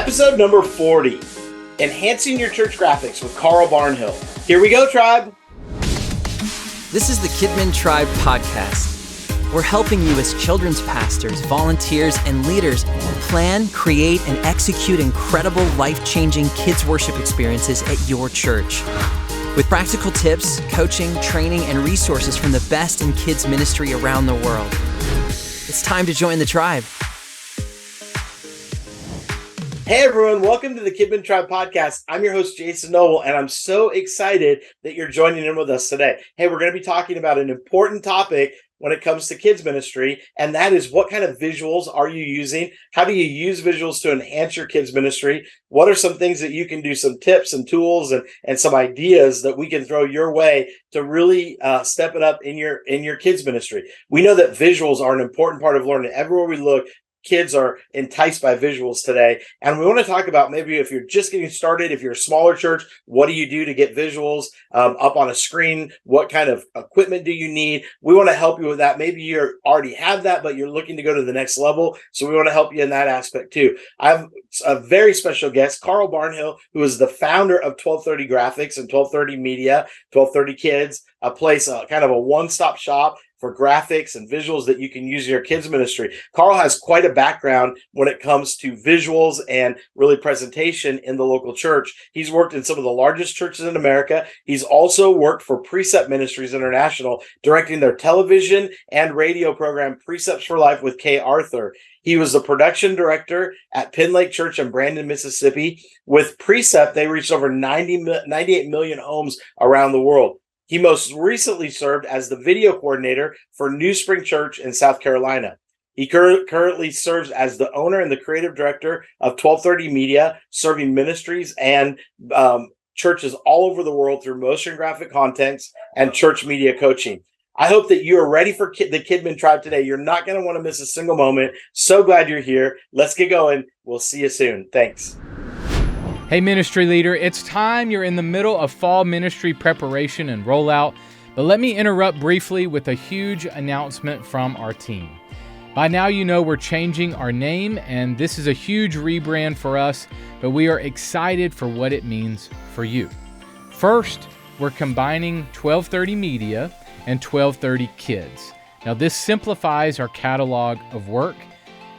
Episode number 40, Enhancing Your Church Graphics with Carl Barnhill. Here we go, Tribe. This is the Kidmin Tribe podcast. We're helping you as children's pastors, volunteers, and leaders plan, create, and execute incredible, life-changing kids worship experiences at your church. With practical tips, coaching, training, and resources from the best in kids ministry around the world. It's time to join the tribe. Hey everyone, welcome to the Kidmin Tribe podcast. I'm your host, Jason Noble, and I'm so excited that you're joining in with us today. Hey, we're going to be talking about an important topic when it comes to kids ministry, and that is what kind of visuals are you using? How do you use visuals to enhance your kids ministry? What are some things that you can do, some tips and tools and some ideas that we can throw your way to really step it up in your kids ministry? We know that visuals are an important part of learning. Everywhere we look, kids are enticed by visuals today. And we want to talk about maybe if you're just getting started, if you're a smaller church, what do you do to get visuals up on a screen? What kind of equipment do you need? We want to help you with that. Maybe you already have that, but you're looking to go to the next level. So we want to help you in that aspect too. I have a very special guest, Carl Barnhill, who is the founder of 1230 Graphics and 1230 Media, 1230 Kids, a place, kind of a one-stop shop for graphics and visuals that you can use in your kids ministry. Carl has quite a background when it comes to visuals and really presentation in the local church. He's worked in some of the largest churches in America. He's also worked for Precept Ministries International, directing their television and radio program Precepts for Life with Kay Arthur. He was the production director at Pinelake Church in Brandon, Mississippi. With Precept, they reached over 98 million homes around the world. He most recently served as the video coordinator for Newspring Church in South Carolina. He currently serves as the owner and the creative director of 1230 Media, serving ministries and churches all over the world through motion graphic contents and church media coaching. I hope that you are ready for the Kidmin Tribe today. You're not going to want to miss a single moment. So glad you're here. Let's get going. We'll see you soon. Thanks. Hey ministry leader, it's time. You're in the middle of fall ministry preparation and rollout, but let me interrupt briefly with a huge announcement from our team. By now you know we're changing our name, and this is a huge rebrand for us, but we are excited for what it means for you. First, we're combining 1230 Media and 1230 Kids. Now this simplifies our catalog of work.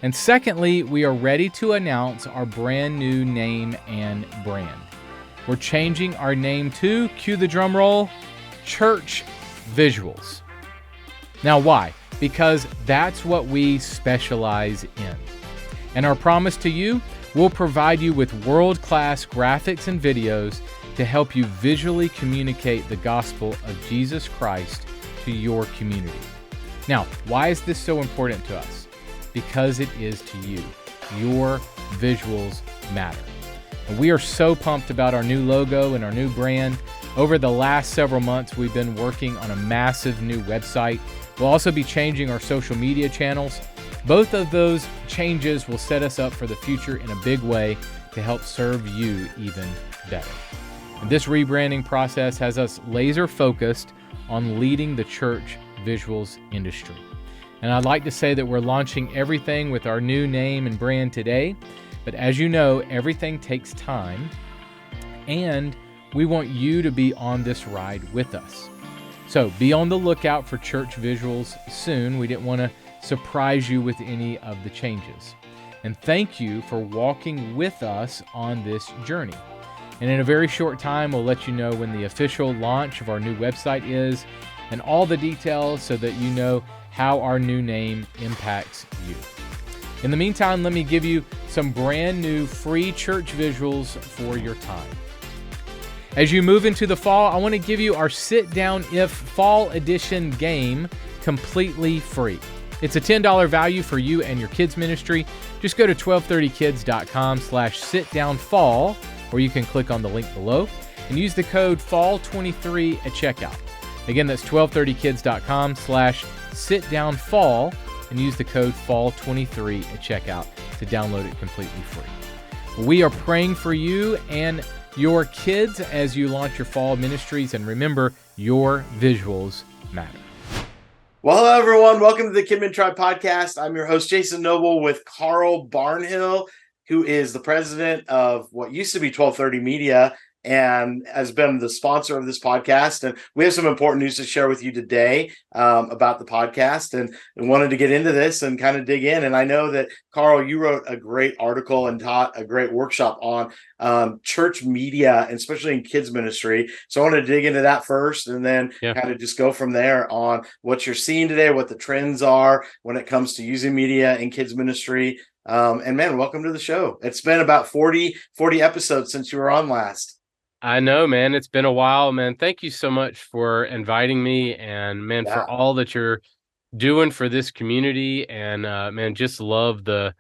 And secondly, we are ready to announce our brand new name and brand. We're changing our name to, cue the drum roll, Church Visuals. Now why? Because that's what we specialize in. And our promise to you, we'll provide you with world-class graphics and videos to help you visually communicate the gospel of Jesus Christ to your community. Now, why is this so important to us? Because it is to you. Your visuals matter. And we are so pumped about our new logo and our new brand. Over the last several months, we've been working on a massive new website. We'll also be changing our social media channels. Both of those changes will set us up for the future in a big way to help serve you even better. And this rebranding process has us laser focused on leading the church visuals industry. And I'd like to say that we're launching everything with our new name and brand today. But as you know, everything takes time. And we want you to be on this ride with us. So be on the lookout for church visuals soon. We didn't want to surprise you with any of the changes. And thank you for walking with us on this journey. And in a very short time, we'll let you know when the official launch of our new website is and all the details so that you know how our new name impacts you. In the meantime, let me give you some brand new free church visuals for your time. As you move into the fall, I want to give you our Sit Down If Fall Edition game completely free. It's a $10 value for you and your kids ministry. Just go to 1230kids.com/sitdownfall, or you can click on the link below and use the code FALL23 at checkout. Again, that's 1230kids.com/sitdownfall and use the code FALL23 at checkout to download it completely free. We are praying for you and your kids as you launch your fall ministries, and remember, your visuals matter. Well, hello, everyone. Welcome to the Kidmin Tribe podcast. I'm your host, Jason Noble, with Carl Barnhill. who is the president of what used to be 1230 Media and has been the sponsor of this podcast. And we have some important news to share with you today about the podcast, and wanted to get into this and kind of dig in. And I know that, Carl, you wrote a great article and taught a great workshop on church media, and especially in kids ministry. So I wanted to dig into that first, and then kind of just go from there on what you're seeing today, what the trends are when it comes to using media in kids ministry. And man, welcome to the show. It's been about 40 episodes since you were on last. I know, man. It's been a while, man. Thank you so much for inviting me, and man, for all that you're doing for this community. And man, just love the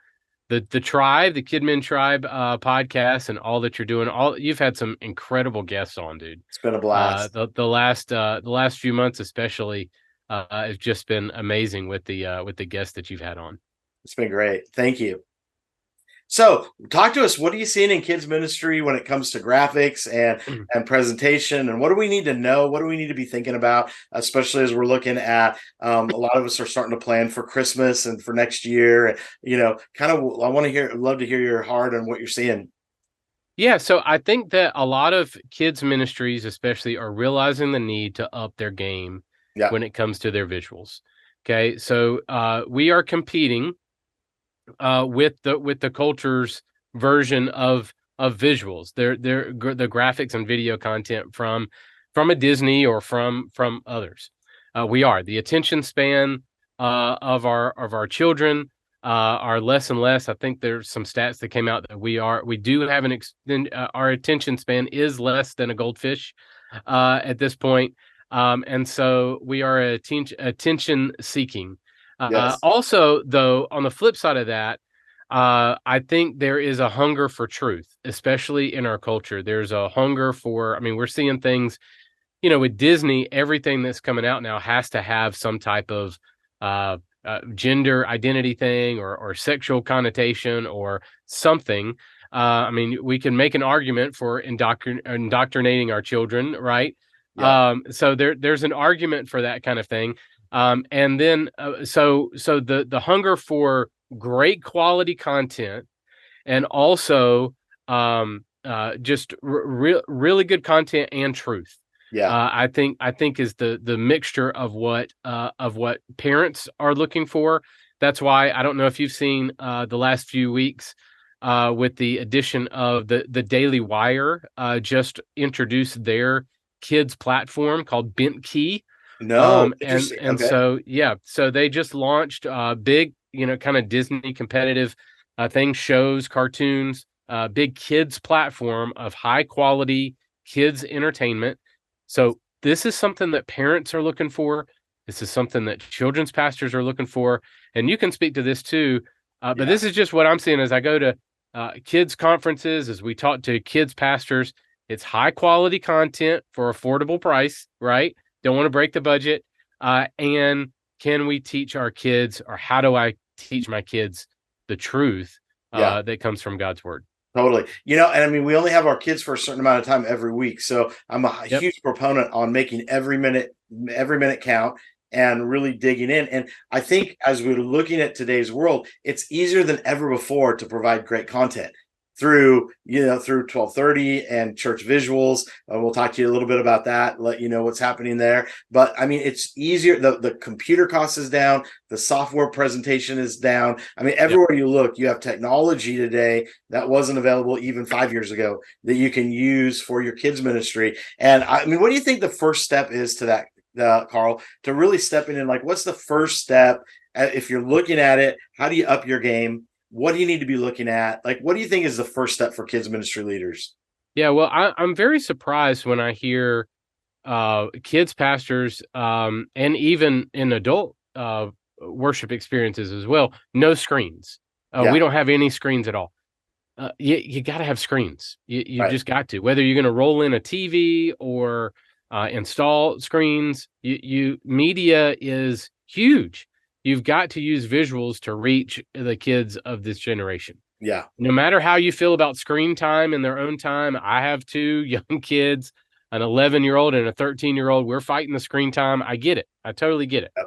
tribe, the Kidmin Tribe podcast, and all that you're doing. You've had some incredible guests on, dude. It's been a blast. The last few months, especially, has just been amazing with the guests that you've had on. It's been great. Thank you. So talk to us. What are you seeing in kids ministry when it comes to graphics and presentation? And what do we need to know? What do we need to be thinking about, especially as we're looking at a lot of us are starting to plan for Christmas and for next year. And, I love to hear your heart on what you're seeing. Yeah, so I think that a lot of kids ministries especially are realizing the need to up their game when it comes to their visuals. Okay, so we are competing with the culture's version of visuals. They're the graphics and video content from a Disney or from others. We are the attention span of our children are less and less. I think there's some stats that came out that we do have our attention span is less than a goldfish at this point, and so we are attention seeking. Also, though, on the flip side of that, I think there is a hunger for truth, especially in our culture. There's a hunger for, we're seeing things, with Disney, everything that's coming out now has to have some type of gender identity thing or sexual connotation or something. We can make an argument for indoctrinating our children, right? So there's an argument for that kind of thing. And then, so the hunger for great quality content, and also just really good content and truth. I think is the mixture of what parents are looking for. That's why I don't know if you've seen the last few weeks with the addition of the Daily Wire just introduced their kids platform called Bent Key. No, and so so they just launched big, kind of Disney competitive things, shows, cartoons, big kids platform of high quality kids entertainment. So this is something that parents are looking for. This is something that children's pastors are looking for, and you can speak to this too. But this is just what I'm seeing as I go to kids conferences, as we talk to kids pastors. It's high quality content for affordable price, right? Don't want to break the budget. And can we teach our kids, or how do I teach my kids the truth that comes from God's word? Totally. And we only have our kids for a certain amount of time every week. So I'm a huge proponent on making every minute count and really digging in. And I think as we're looking at today's world, it's easier than ever before to provide great content through 1230 and church visuals. We'll talk to you a little bit about that, let you know what's happening there. But it's easier. The computer cost is down. The software presentation is down. Everywhere you look, you have technology today that wasn't available even 5 years ago that you can use for your kids ministry. And what do you think the first step is to that, Carl, to really stepping in? Like, what's the first step? If you're looking at it, how do you up your game? What do you need to be looking at? Like, what do you think is the first step for kids ministry leaders? Yeah, well, I'm very surprised when I hear kids pastors and even in adult worship experiences as well, no screens. We don't have any screens at all. You got to have screens. You just got to, whether you're going to roll in a TV or install screens. Media is huge. You've got to use visuals to reach the kids of this generation. Yeah. No matter how you feel about screen time in their own time, I have two young kids, an 11-year-old and a 13-year-old. We're fighting the screen time. I get it. I totally get it. Yep.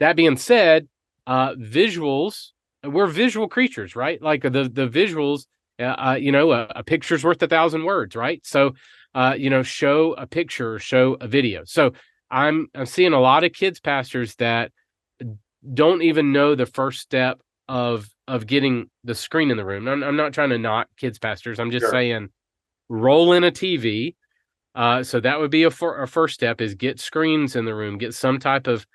That being said, visuals we're visual creatures, right? Like the visuals, a picture's worth 1,000 words, right? So, show a picture, show a video. So I'm seeing a lot of kids pastors that don't even know the first step of getting the screen in the room. I'm not trying to knock kids pastors. I'm just saying, roll in a TV. So that would be a first step, is get screens in the room, get some type of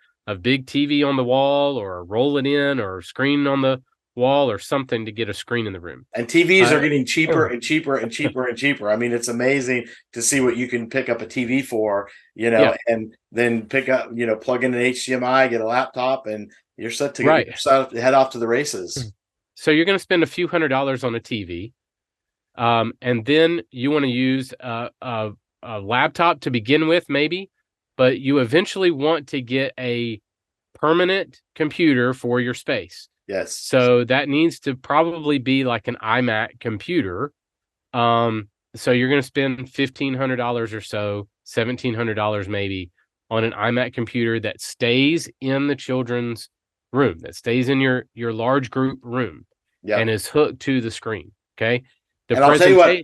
big TV on the wall, or roll it in, or screen on the wall, or something to get a screen in the room. And TVs are getting cheaper and cheaper and cheaper and cheaper. I mean, it's amazing to see what you can pick up a TV for, and then pick up, plug in an HDMI, get a laptop, and you're set to head off to the races. So you're going to spend a few $100s on a TV. And then you want to use a laptop to begin with, maybe, but you eventually want to get a permanent computer for your space. Yes. So that needs to probably be like an iMac computer. So you're going to spend $1,500 or so, $1,700 maybe, on an iMac computer that stays in the children's room, that stays in your large group room, and is hooked to the screen. Okay. And I'll tell you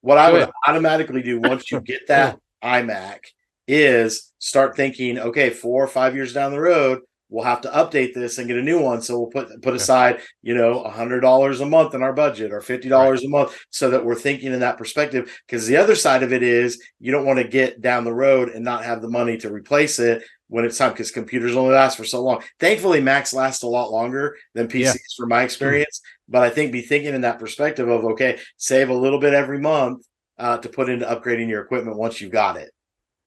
what I would automatically do once you get that iMac is start thinking, okay, 4 or 5 years down the road, we'll have to update this and get a new one. So we'll put aside, $100 a month in our budget, or $50 a month, so that we're thinking in that perspective. Because the other side of it is, you don't want to get down the road and not have the money to replace it when it's time, because computers only last for so long. Thankfully, Macs last a lot longer than PCs from my experience. But I think be thinking in that perspective of, okay, save a little bit every month to put into upgrading your equipment once you've got it.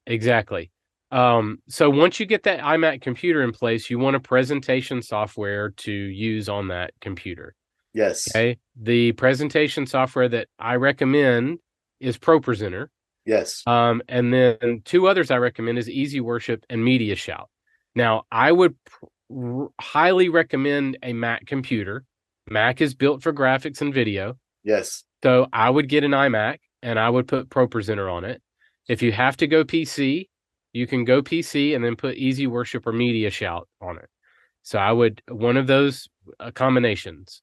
Exactly. So once you get that iMac computer in place, you want a presentation software to use on that computer. Yes. Okay. The presentation software that I recommend is ProPresenter. Yes. And then 2 others I recommend is Easy Worship and Media Shout. Now, I would highly recommend a Mac computer. Mac is built for graphics and video. Yes. So I would get an iMac and I would put ProPresenter on it. If you have to go PC, you can go PC and then put Easy Worship or Media Shout on it. So I would, one of those combinations.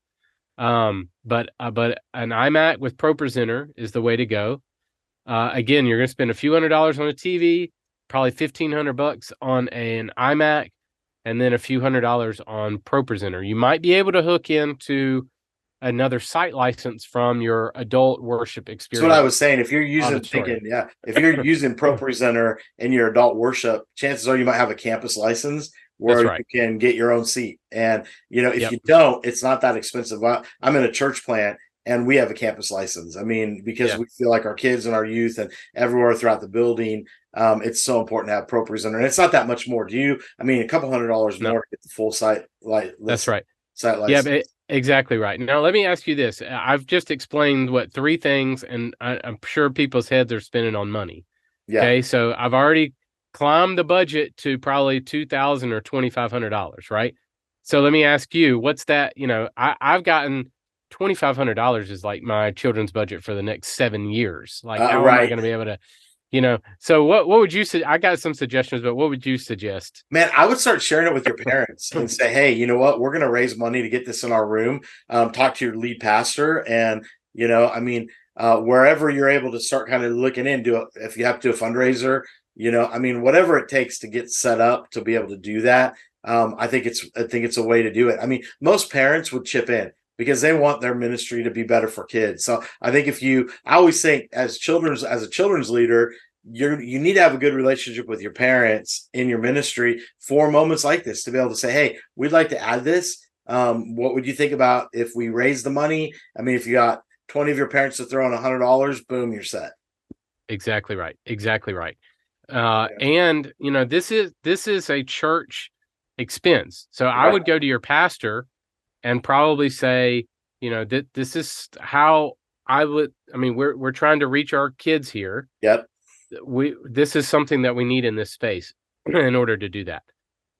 But an iMac with ProPresenter is the way to go. Again, you're going to spend a few $100s on a TV, probably $1,500 on an iMac, and then a few $100s on ProPresenter. You might be able to hook into another site license from your adult worship experience. That's what I was saying. If you're using if you're using ProPresenter in your adult worship, chances are you might have a campus license where you can get your own seat. And if you don't, it's not that expensive. I'm in a church plant and we have a campus license. I mean, because we feel like our kids and our youth and everywhere throughout the building, it's so important to have ProPresenter. And it's not that much more. a couple $100s more to get the full site That's right. Site license. Exactly right. Now, let me ask you this. I've just explained 3 things, and I'm sure people's heads are spinning on money. Yeah. Okay, so I've already climbed the budget to probably $2,000 or $2,500, right? So let me ask you, what's that? I've gotten $2,500 is like my children's budget for the next 7 years. Like, how am I going to be able to? So what would you say? I got some suggestions, but what would you suggest? Man, I would start sharing it with your parents and say, hey, you know what? We're going to raise money to get this in our room. Talk to your lead pastor and, wherever you're able to start kind of looking into it. If you have to do a fundraiser, whatever it takes to get set up to be able to do that. I think it's a way to do it. I mean, most parents would chip in because they want their ministry to be better for kids. So I think I always think as a children's leader, you need to have a good relationship with your parents in your ministry for moments like this, to be able to say, hey, we'd like to add this. What would you think about if we raise the money? I mean, if you got 20 of your parents to throw in $100, boom, you're set. Exactly right. And this is a church expense. So I would go to your pastor and probably say, this is how we're trying to reach our kids here. Yep. This is something that we need in this space in order to do that.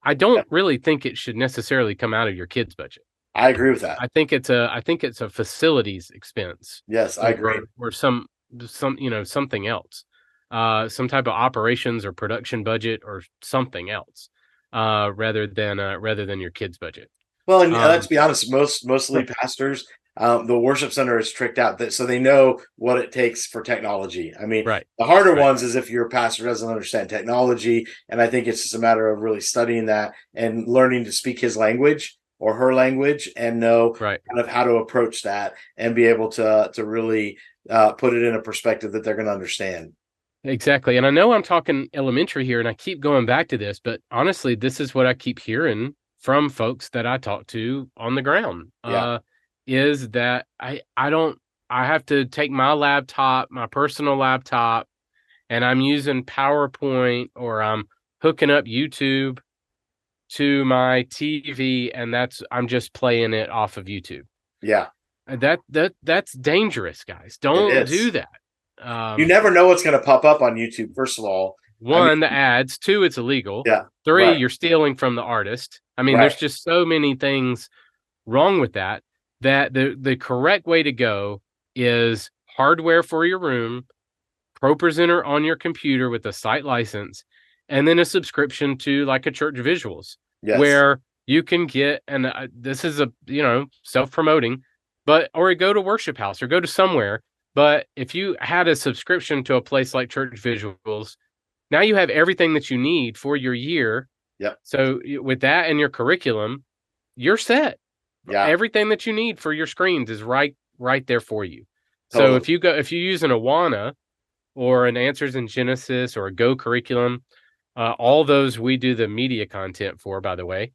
I don't really think it should necessarily come out of your kids' budget. I agree with that. I think it's a facilities expense. Yes, I agree. Or something else. Some type of operations or production budget or something else, rather than your kids' budget. Well, and let's be honest, most lead pastors, the worship center is tricked out, so they know what it takes for technology. I mean, the harder ones is if your pastor doesn't understand technology, and I think it's just a matter of really studying that and learning to speak his language or her language and know kind of how to approach that and be able to really put it in a perspective that they're going to understand. Exactly. And I know I'm talking elementary here, and I keep going back to this, but honestly, this is what I keep hearing from folks that I talk to on the ground. Is that I have to take my laptop, my personal laptop, and I'm using PowerPoint, or I'm hooking up YouTube to my TV, and I'm just playing it off of YouTube. Yeah. That's dangerous, guys. Don't do that. You never know what's going to pop up on YouTube. First of all, one, the ads. Two, it's illegal. Yeah. 3, you're stealing from the artist. I mean, there's just so many things wrong with that the correct way to go is hardware for your room, ProPresenter on your computer with a site license, and then a subscription to like a church visuals, where you can get, and this is self-promoting, or go to Worship House or go to somewhere. But if you had a subscription to a place like Church Visuals, now you have everything that you need for your year. Yep. So with that and your curriculum, you're set. Yeah. Everything that you need for your screens is right there for you. Totally. So if you use an Awana or an Answers in Genesis or a Go curriculum, all those we do the media content for, by the way.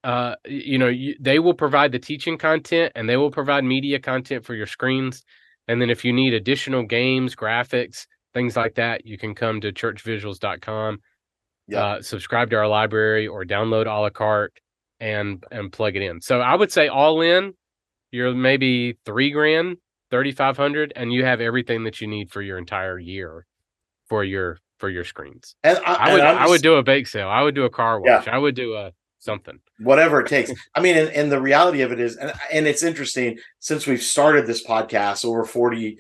They will provide the teaching content, and they will provide media content for your screens. And then if you need additional games, graphics, things like that, you can come to churchvisuals.com, subscribe to our library, or download a la carte and plug it in. So I would say all in, you're maybe $3,000, $3,500, and you have everything that you need for your entire year for your screens. And I would do a bake sale. I would do a car wash. I would do something, whatever it takes. I mean, and the reality of it is, and it's interesting, since we've started this podcast, over 40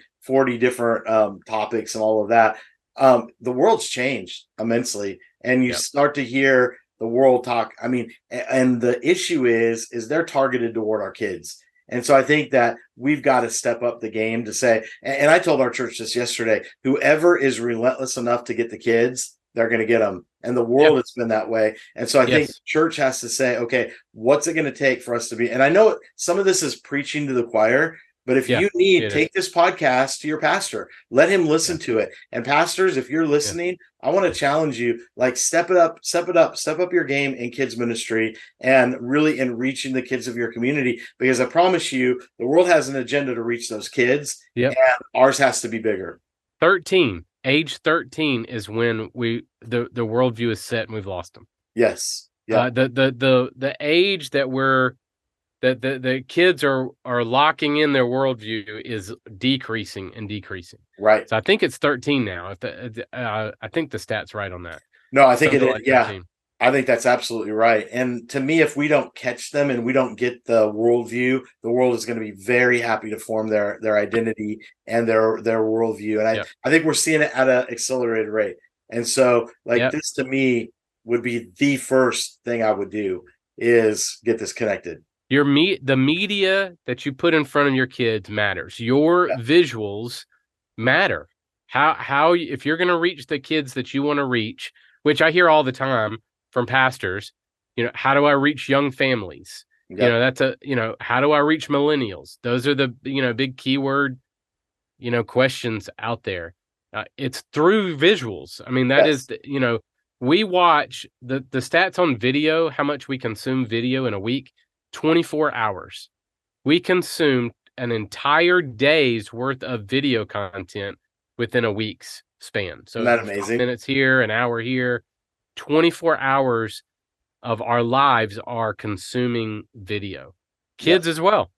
different topics and all of that, the world's changed immensely, and you start to hear the world talk. I mean, and the issue is they're targeted toward our kids. And so I think that we've got to step up the game to say, and I told our church this yesterday, whoever is relentless enough to get the kids, they're going to get them. And the world has been that way. And so I think the church has to say, okay, what's it going to take for us to be? And I know some of this is preaching to the choir, but if you need, take this podcast to your pastor, let him listen to it. And pastors, if you're listening, I want to challenge you, like step up your game in kids ministry and really in reaching the kids of your community, because I promise you, the world has an agenda to reach those kids, and ours has to be bigger. Age 13 is when the worldview is set and we've lost them. Yes. Yeah. The age that the kids are locking in their worldview is decreasing. Right. So I think it's 13 now. I think the stat's right on that. No, I think it is. Like, yeah. I think that's absolutely right. And to me, if we don't catch them and we don't get the worldview, the world is going to be very happy to form their identity and their worldview. And I think we're seeing it at an accelerated rate. And so this to me would be the first thing I would do is get this connected. The media that you put in front of your kids matters. Your visuals matter. How if you're going to reach the kids that you want to reach, which I hear all the time from pastors, how do I reach young families? That's how do I reach millennials? Those are the, big keyword, questions out there. It's through visuals. I mean, that is, we watch the stats on video, how much we consume video in a week, 24 hours. We consume an entire day's worth of video content within a week's span. So isn't that amazing? Minutes here, an hour here. 24 hours of our lives are consuming video. Kids as well.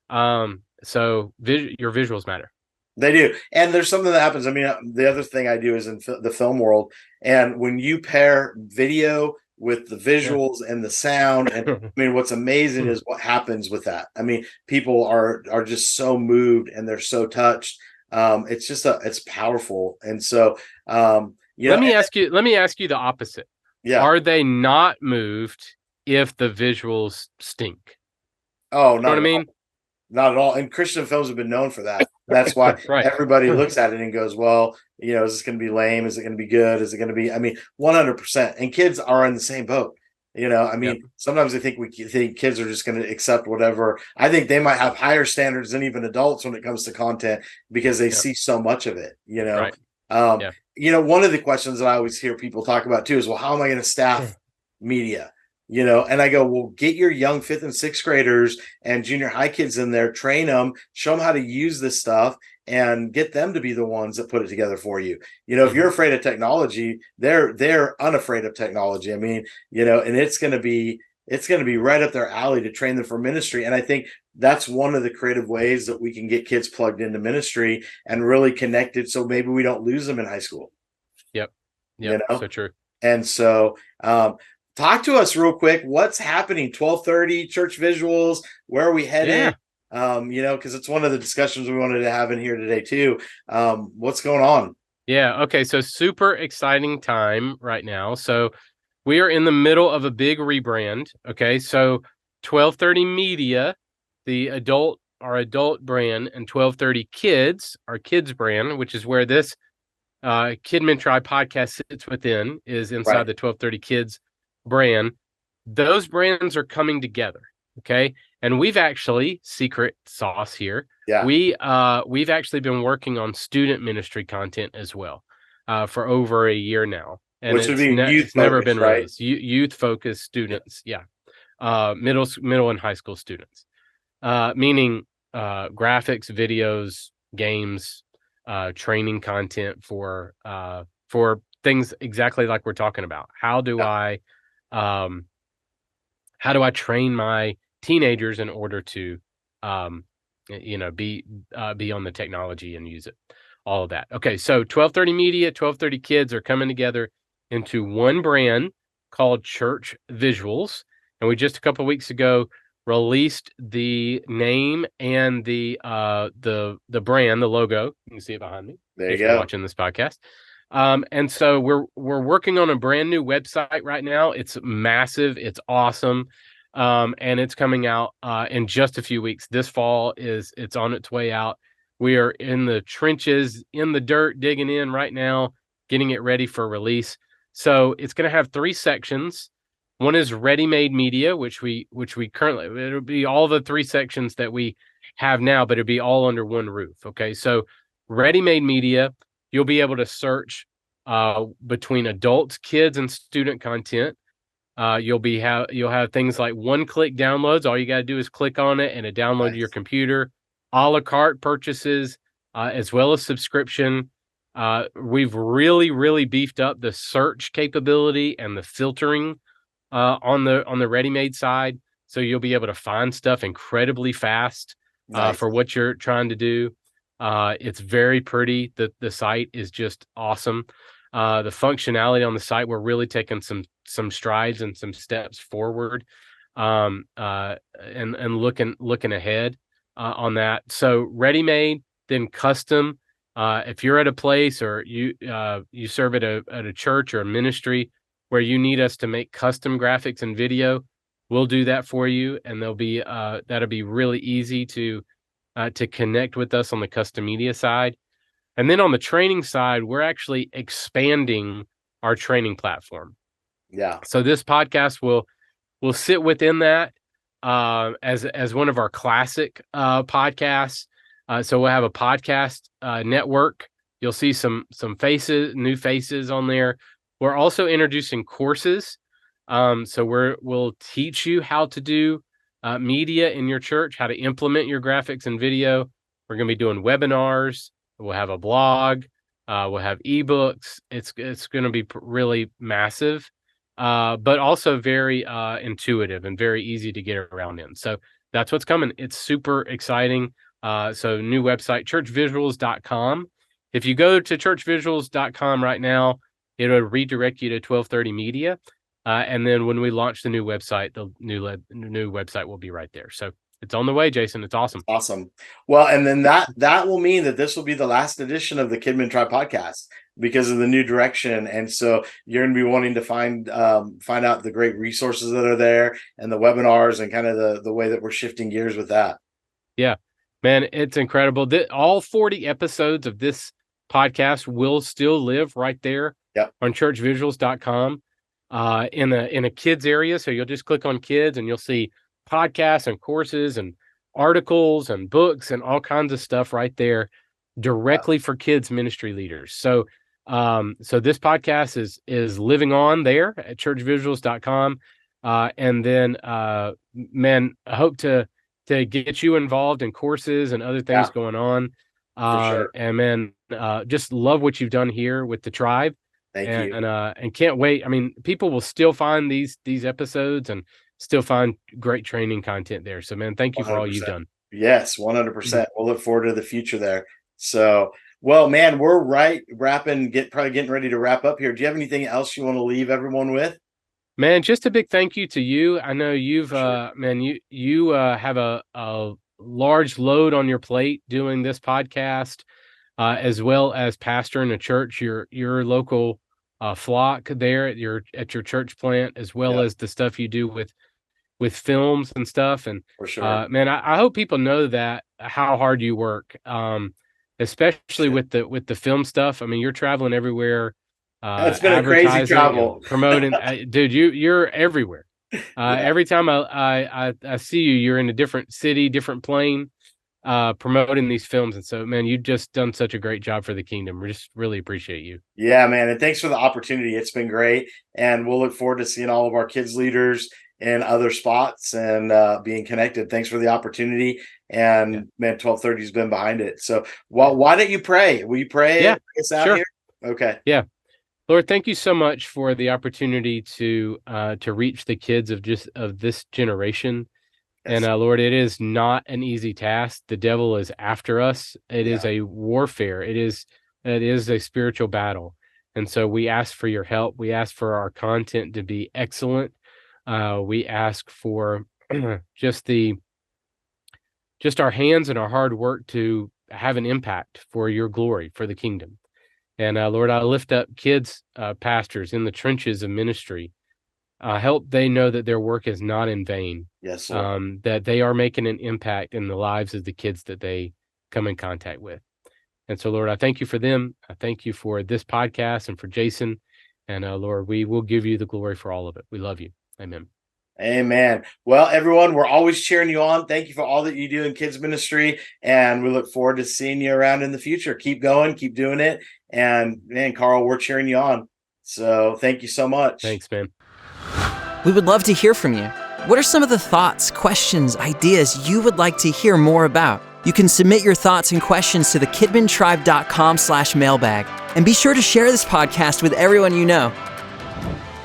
So your visuals matter. They do. And there's something that happens. I mean, the other thing I do is in the film world. And when you pair video with the visuals and the sound, and I mean, what's amazing is what happens with that. I mean, people are just so moved and they're so touched. It's powerful. And so, let me ask you the opposite. Yeah. Are they not moved if the visuals stink. Oh, You know what I mean? Not at all. And Christian films have been known for that. That's why Right. everybody looks at it and goes, well, is this going to be lame? Is it going to be good? Is it going to be, 100%. And kids are in the same boat. Sometimes I think think kids are just going to accept whatever. I think they might have higher standards than even adults when it comes to content because they see so much of it, Right. One of the questions that I always hear people talk about too is, well, how am I going to staff media? And I go, well, get your young 5th and 6th graders and junior high kids in there, train them, show them how to use this stuff, and get them to be the ones that put it together for you. If you're afraid of technology, they're unafraid of technology. And it's going to be right up their alley to train them for ministry. And I think that's one of the creative ways that we can get kids plugged into ministry and really connected. So maybe we don't lose them in high school. Yep. So true. And so, talk to us real quick. What's happening? 12:30 church visuals. Where are we headed? Because it's one of the discussions we wanted to have in here today too. What's going on? Yeah. Okay. So super exciting time right now. So we are in the middle of a big rebrand. Okay. So 1230 Media, our adult brand, and 1230 Kids, our kids brand, which is where this Kidmin Tribe podcast sits within, is inside the 1230 Kids brand. Those brands are coming together. Okay. And we've actually, secret sauce here. Yeah. We've actually been working on student ministry content as well for over a year now. And which would be youth never been right? released. Youth focused students. Yeah. Middle and high school students. Meaning graphics, videos, games, training content for things exactly like we're talking about. How do I train my teenagers in order to be on the technology and use it, all of that. Okay, so 1230 Media, 1230 Kids are coming together into one brand called Church Visuals, and we just a couple of weeks ago released the name and the brand, the logo. You can see it behind me. There you go. Watching this podcast. And so we're working on a brand new website right now. It's massive. It's awesome. And it's coming out in just a few weeks. This fall it's on its way out. We are in the trenches, in the dirt, digging in right now, getting it ready for release. So it's going to have 3 sections. One is ready-made media, which we currently, it'll be all the 3 sections that we have now, but it'll be all under one roof. Okay. So ready-made media, you'll be able to search between adults, kids, and student content. You'll have things like one-click downloads. All you got to do is click on it and it downloads to your computer. A la carte purchases, as well as subscription. We've really, really beefed up the search capability and the filtering on the ready-made side. So you'll be able to find stuff incredibly fast for what you're trying to do. It's very pretty. The site is just awesome. The functionality on the site, we're really taking some strides and some steps forward, and looking ahead on that. So ready-made, then custom. If you're at a place or you serve at a church or a ministry where you need us to make custom graphics and video, we'll do that for you, and that'll be really easy to connect with us on the custom media side. And then on the training side, we're actually expanding our training platform. Yeah. So this podcast will sit within that as one of our classic podcasts. So we'll have a podcast network. You'll see some new faces on there. We're also introducing courses. So we'll teach you how to do media in your church, how to implement your graphics and video. We're going to be doing webinars. We'll have a blog. We'll have ebooks. It's going to be really massive, but also very intuitive and very easy to get around in. So that's what's coming. It's super exciting. So new website, churchvisuals.com. If you go to churchvisuals.com right now, it'll redirect you to 1230 Media. And then when we launch the new website, the new website will be right there. So it's on the way, Jason. It's awesome. Awesome. Well, and then that will mean that this will be the last edition of the Kidmin Tribe podcast. because of the new direction. And so you're going to be wanting to find out the great resources that are there and the webinars and kind of the way that we're shifting gears with that. Yeah, man, it's incredible. All 40 episodes of this podcast will still live right there on churchvisuals.com in a kids area. So you'll just click on kids and you'll see podcasts and courses and articles and books and all kinds of stuff right there directly for kids ministry leaders. So this podcast is living on there at churchvisuals.com. And then man, I hope to get you involved in courses and other things going on. Sure. And man, just love what you've done here with the tribe. Thank you. And can't wait. I mean, people will still find these episodes and still find great training content there. So man, thank you 100%. For all you've done. Yes, 100%. We'll look forward to the future there. So, well, man, we're probably getting ready to wrap up here. Do you have anything else you want to leave everyone with? Man, just a big thank you to you. I know you've, man, you have a large load on your plate doing this podcast, as well as pastoring a church, your local flock there at your church plant, as well as the stuff you do with films and stuff. And for sure, man, I hope people know that how hard you work, especially with the film stuff. I mean, you're traveling everywhere. It's been a crazy travel promoting. Dude, you're everywhere. Every time I see you, you're in a different city, different plane, promoting these films. And so, man, you've just done such a great job for the kingdom. We just really appreciate you. Yeah, man. And thanks for the opportunity. It's been great. And we'll look forward to seeing all of our kids leaders in other spots and being connected. Thanks for the opportunity. And man, 1230 has been behind it. So why don't you pray? Will you pray? Yeah, us out here? Okay. Yeah. Lord, thank you so much for the opportunity to reach the kids of this generation. Yes. And Lord, it is not an easy task. The devil is after us. It is a warfare. It is a spiritual battle. And so we ask for your help. We ask for our content to be excellent. We ask for just our hands and our hard work to have an impact for your glory, for the kingdom. And Lord, I lift up kids, pastors in the trenches of ministry. Help they know that their work is not in vain. Yes, Lord. That they are making an impact in the lives of the kids that they come in contact with. And so, Lord, I thank you for them. I thank you for this podcast and for Jason. And Lord, we will give you the glory for all of it. We love you. Amen. Amen. Well, everyone, we're always cheering you on. Thank you for all that you do in kids ministry. And we look forward to seeing you around in the future. Keep going, keep doing it. And man, Carl, we're cheering you on. So thank you so much. Thanks, man. We would love to hear from you. What are some of the thoughts, questions, ideas you would like to hear more about? You can submit your thoughts and questions to the kidmintribe.com/mailbag. And be sure to share this podcast with everyone you know.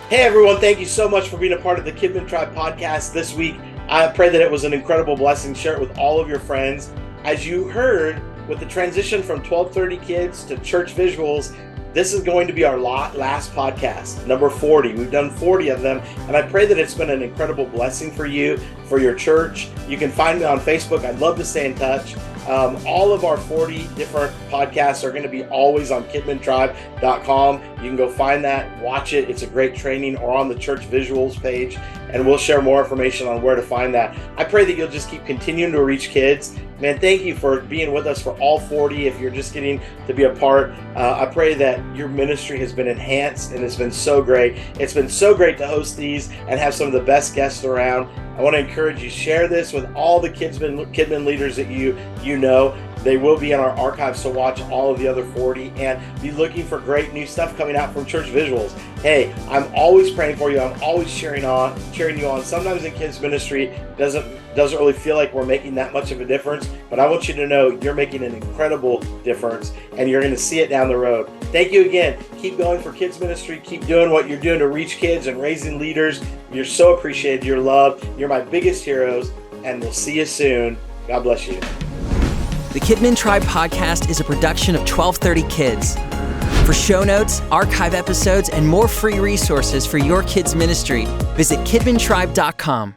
Hey everyone, thank you so much for being a part of the Kidmin Tribe podcast this week. I pray that it was an incredible blessing. Share it with all of your friends. As you heard, with the transition from 1230 Kids to Church Visuals, this is going to be our last podcast, number 40. We've done 40 of them, and I pray that it's been an incredible blessing for you, for your church. You can find me on Facebook. I'd love to stay in touch. All of our 40 different podcasts are going to be always on kidmintribe.com. You can go find that, watch it. It's a great training, or on the Church Visuals page, and we'll share more information on where to find that. I pray that you'll just keep continuing to reach kids. Man, thank you for being with us for all 40. If you're just getting to be a part, I pray that your ministry has been enhanced, and it's been so great. It's been so great to host these and have some of the best guests around. I want to encourage you, share this with all the Kidmin leaders that you know. They will be in our archives to watch all of the other 40, and be looking for great new stuff coming out from Church Visuals. Hey, I'm always praying for you. I'm always cheering you on. Sometimes in kids ministry doesn't really feel like we're making that much of a difference, but I want you to know you're making an incredible difference, and you're going to see it down the road. Thank you again. Keep going for kids ministry. Keep doing what you're doing to reach kids and raising leaders. You're so appreciated. You're loved. You're my biggest heroes, and we'll see you soon. God bless you. The Kidmin Tribe podcast is a production of 1230 Kids. For show notes, archive episodes, and more free resources for your kids' ministry, visit kidmintribe.com.